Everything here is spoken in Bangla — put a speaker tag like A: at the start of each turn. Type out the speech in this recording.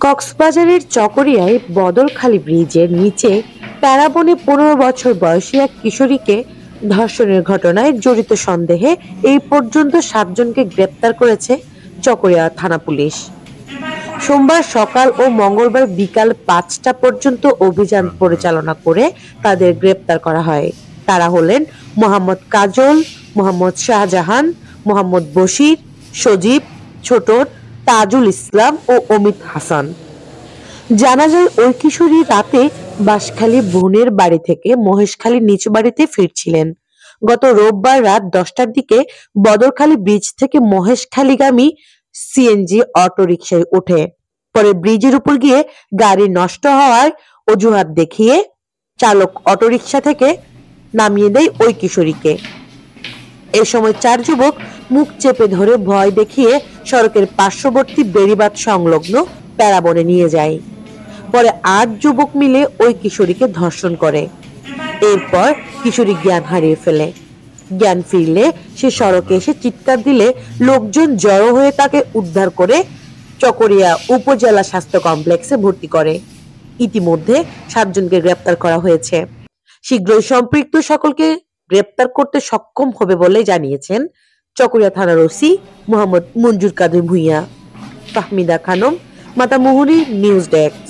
A: কক্সবাজারের চকরিয়ায় বদরখালী ব্রিজের নিচে প্যারাবনে 15 বছর বয়সী এক কিশোরীকে ধর্ষণের ঘটনায় জড়িত সন্দেহে এই পর্যন্ত 7 জনকে গ্রেপ্তার করেছে চকরিয়া থানা পুলিশ। সোমবার সকাল ও মঙ্গলবার বিকাল 5টা পর্যন্ত অভিযান পরিচালনা করে তাদের গ্রেপ্তার করা হয়। তারা হলেন মোহাম্মদ কাজল, মোহাম্মদ শাহজাহান, মোহাম্মদ বশির, সজীব, ছোটন, তাজুল ইসলাম ও অমিত হাসান। জানা যায় ওই কিশোরী রাতে বাঁশখালী বোনের বাড়ি থেকে মহেশখালী নিচু বাড়িতে ফিরছিলেন। গত রোববার রাত 10টার দিকে বদরখালী ব্রিজ থেকে মহেশখালীগামী সিএনজি অটোরিকশায় ওঠে। পরে ব্রিজের উপর গিয়ে গাড়ি নষ্ট হওয়ার অজুহাত দেখিয়ে চালক অটোরিকশা থেকে নামিয়ে দেয় ওই কিশোরীকে। এ সময় 4 যুবক মুখ চেপে ধরে ভয় দেখিয়ে সড়কের পার্শ্ববর্তী বেড়িবাঁধ সংলগ্ন প্যারাবনে নিয়ে যায়। পরে 8 যুবক মিলে ওই কিশোরীকে ধর্ষণ করে। এরপর কিশোরী জ্ঞান হারিয়ে ফেলে। জ্ঞান ফিরলে সে সড়কে এসে চিৎকার দিলে লোকজন জড়ো হয়ে তাকে উদ্ধার করে চকরিয়া উপজেলা স্বাস্থ্য কমপ্লেক্সে ভর্তি করে। ইতিমধ্যে 7 জনকে গ্রেপ্তার করা হয়েছে। শীঘ্রই সম্পৃক্ত সকলকে গ্রেপ্তার করতে সক্ষম হবে বলে জানিয়েছেন চকরিয়া থানার OC Mohammad Manjur Kader Bhuiyan. Fahmida Khanam, Matamuhuri, news desk.